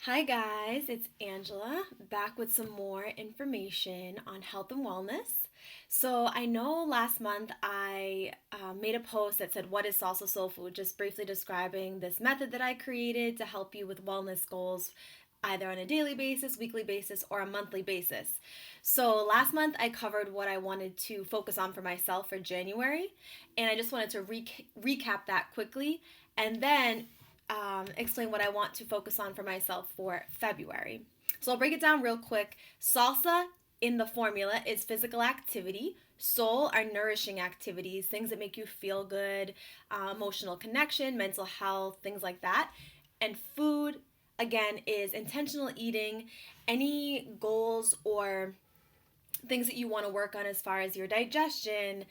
Hi guys, it's Angela back with some more information on health and wellness. So I know last month I made a post that said, "What is Salsa.Sol.Food?" Just briefly describing this method that I created to help you with wellness goals, either on a daily basis, weekly basis, or a monthly basis. So last month I covered what I wanted to focus on for myself for January, and I just wanted to recap that quickly, and then explain what I want to focus on for myself for February. So I'll break it down real quick. Salsa in the formula is physical activity. Soul are nourishing activities, things that make you feel good, emotional connection, mental health, things like that. And food, again, is intentional eating, any goals or things that you want to work on as far as your digestion,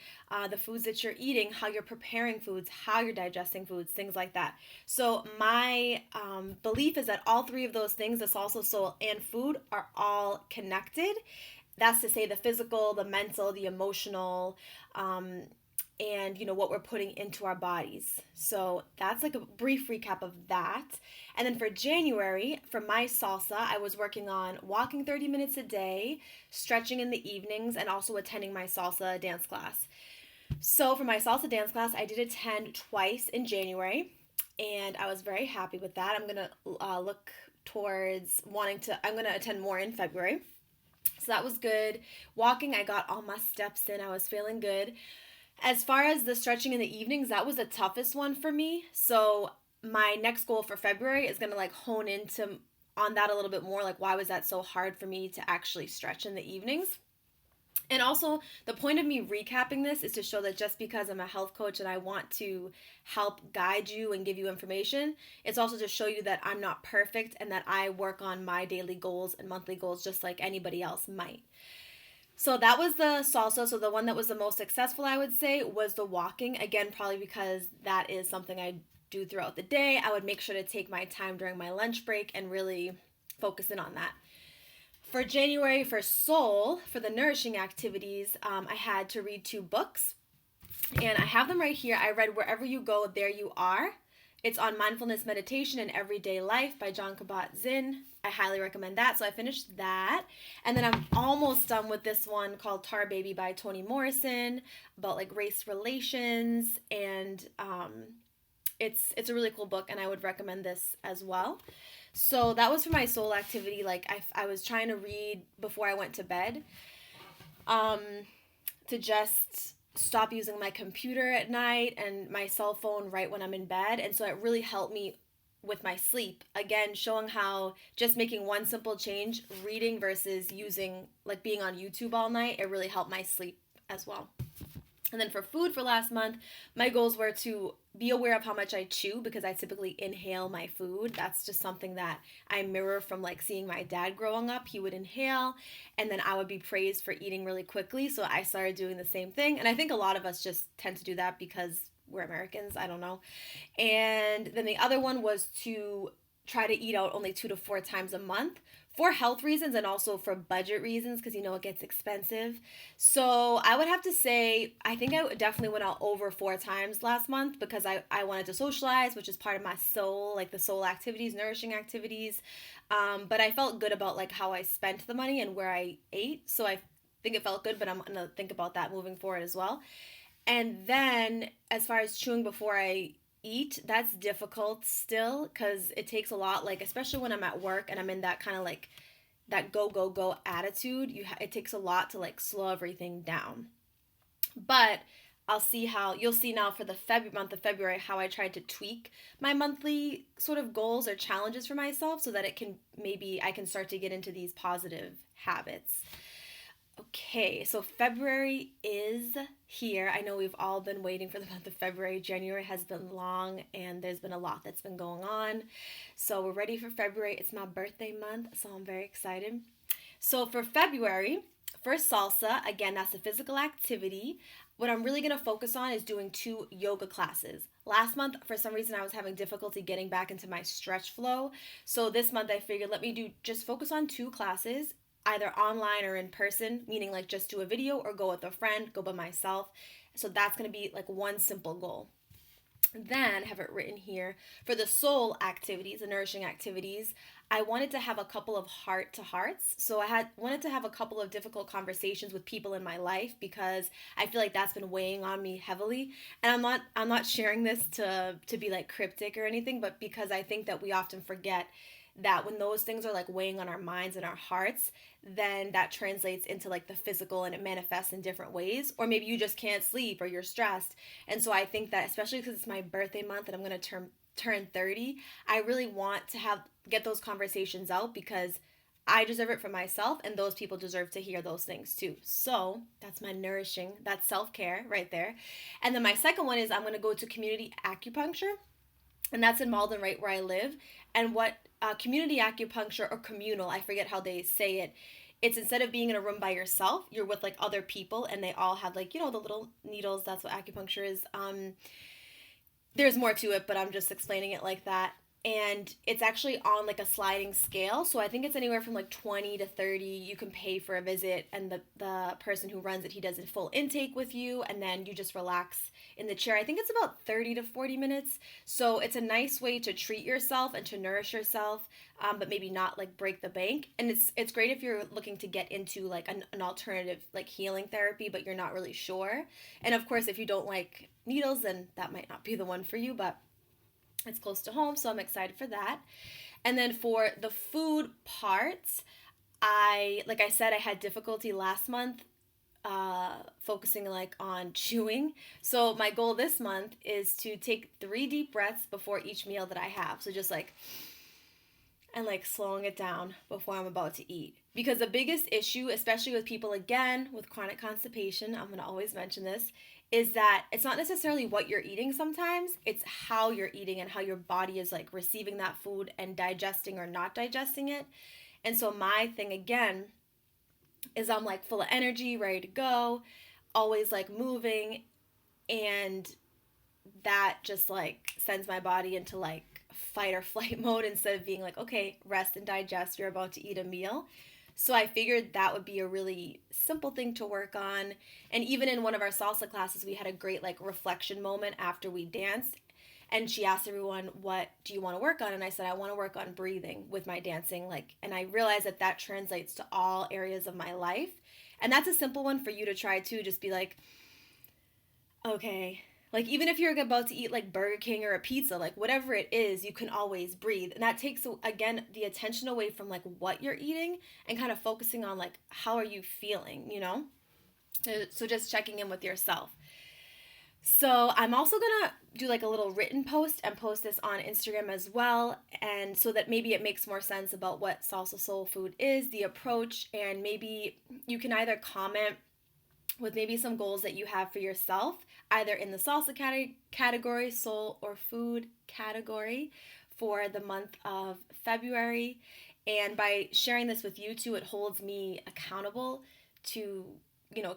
the foods that you're eating, how you're preparing foods, how you're digesting foods, things like that. So, my belief is that all three of those things, the salsa, soul, and food, are all connected. That's to say, the physical, the mental, the emotional, and what we're putting into our bodies. So that's like a brief recap of that. And then for January, for my salsa, I was working on walking 30 minutes a day, stretching in the evenings, and also attending my salsa dance class. So for my salsa dance class, I did attend twice in January, and I was very happy with that. I'm gonna look towards I'm gonna attend more in February. So that was good. Walking, I got all my steps in. I was feeling good. As far as the stretching in the evenings, that was the toughest one for me. So my next goal for February is going to like hone into on that a little bit more, like why was that so hard for me to actually stretch in the evenings? And also, the point of me recapping this is to show that just because I'm a health coach and I want to help guide you and give you information, it's also to show you that I'm not perfect and that I work on my daily goals and monthly goals just like anybody else might. So that was the salsa. So the one that was the most successful, I would say, was the walking. Again, probably because that is something I do throughout the day. I would make sure to take my time during my lunch break and really focus in on that. For January, for soul, for the nourishing activities, I had to read two books. And I have them right here. I read Wherever You Go, There You Are. It's on mindfulness meditation and everyday life by John Kabat-Zinn. I highly recommend that. So I finished that. And then I'm almost done with this one called Tar Baby by Toni Morrison about like race relations. And it's a really cool book, and I would recommend this as well. So that was for my soul activity. Like I was trying to read before I went to bed, um, to just stop using my computer at night and my cell phone right when I'm in bed. And so it really helped me with my sleep. Again, showing how just making one simple change, reading versus using like being on YouTube all night, it really helped my sleep as well. And then for food for last month, my goals were to be aware of how much I chew because I typically inhale my food. That's just something that I mirror from like seeing my dad growing up. He would inhale and then I would be praised for eating really quickly. So I started doing the same thing. And I think a lot of us just tend to do that because we're Americans. I don't know. And then the other one was to try to eat out only 2 to 4 times a month for health reasons and also for budget reasons because it gets expensive. So I would have to say I think I definitely went out over 4 times last month because I wanted to socialize, which is part of my soul, like the soul activities, nourishing activities. But I felt good about like how I spent the money and where I ate. So I think it felt good, but I'm gonna think about that moving forward as well. And then as far as chewing before I eat, that's difficult still because it takes a lot, like especially when I'm at work and I'm in that kind of like that go go go attitude. It takes a lot to like slow everything down. But I'll see how you'll see now for the month of February how I tried to tweak my monthly sort of goals or challenges for myself so that it can maybe I can start to get into these positive habits. Okay, so February is here. I know we've all been waiting for the month of February. January has been long and there's been a lot that's been going on. So we're ready for February. It's my birthday month, so I'm very excited. So for February, for salsa, again, that's a physical activity. What I'm really going to focus on is doing 2 yoga classes. Last month, for some reason, I was having difficulty getting back into my stretch flow. So this month, I figured let me just focus on 2 classes, either online or in person, meaning like just do a video or go with a friend, go by myself. So that's going to be like one simple goal. Then I have it written here for the soul activities, the nourishing activities. I wanted to have a couple of heart to hearts. So I had wanted to have a couple of difficult conversations with people in my life because I feel like that's been weighing on me heavily. And I'm not sharing this to be like cryptic or anything, but because I think that we often forget that when those things are like weighing on our minds and our hearts, then that translates into like the physical and it manifests in different ways. Or maybe you just can't sleep or you're stressed. And so I think that especially because it's my birthday month and I'm going to turn 30, I really want to have get those conversations out because I deserve it for myself and those people deserve to hear those things too. So that's my nourishing, that's self-care right there. And then my second one is I'm going to go to community acupuncture, and that's in Malden, right where I live. And what community acupuncture or communal, I forget how they say it. It's instead of being in a room by yourself, you're with like other people, and they all have like the little needles. That's what acupuncture is. There's more to it, but I'm just explaining it like that. And it's actually on like a sliding scale. So I think it's anywhere from like 20 to 30. You can pay for a visit, and the person who runs it, he does a full intake with you, and then you just relax in the chair. I think it's about 30 to 40 minutes. So it's a nice way to treat yourself and to nourish yourself, but maybe not like break the bank. And it's great if you're looking to get into like an alternative like healing therapy, but you're not really sure. And of course, if you don't like needles, then that might not be the one for you, but it's close to home, so I'm excited for that. And then for the food parts, like I said, I had difficulty last month focusing like on chewing. So my goal this month is to take 3 deep breaths before each meal that I have. So just like and like slowing it down before I'm about to eat. Because the biggest issue, especially with people again with chronic constipation, I'm going to always mention this, is that it's not necessarily what you're eating sometimes, it's how you're eating and how your body is like receiving that food and digesting or not digesting it. And so my thing again is I'm like full of energy, ready to go, always like moving, and that just like sends my body into like fight or flight mode instead of being like, okay, rest and digest, you're about to eat a meal. So I figured that would be a really simple thing to work on. And even in one of our salsa classes, we had a great like reflection moment after we danced. And she asked everyone, what do you want to work on? And I said, I want to work on breathing with my dancing. Like, and I realized that that translates to all areas of my life. And that's a simple one for you to try too. Just be like, okay, like even if you're about to eat like Burger King or a pizza, like whatever it is, you can always breathe. And that takes again the attention away from like what you're eating and kind of focusing on like how are you feeling. So just checking in with yourself. So I'm also gonna do like a little written post and post this on Instagram as well, and so that maybe it makes more sense about what Salsa Soul Food is, the approach, and maybe you can either comment with maybe some goals that you have for yourself, either in the salsa category, soul, or food category for the month of February. And by sharing this with you too, it holds me accountable to,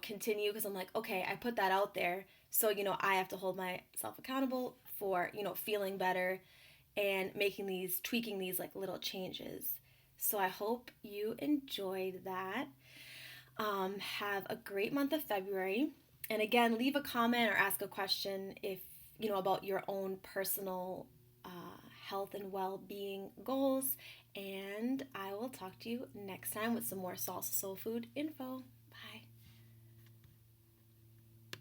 continue because I'm like, okay, I put that out there. So, I have to hold myself accountable for, feeling better and tweaking these like little changes. So I hope you enjoyed that. Have a great month of February. And again, leave a comment or ask a question if about your own personal health and well-being goals. And I will talk to you next time with some more Salsa Soul Food info.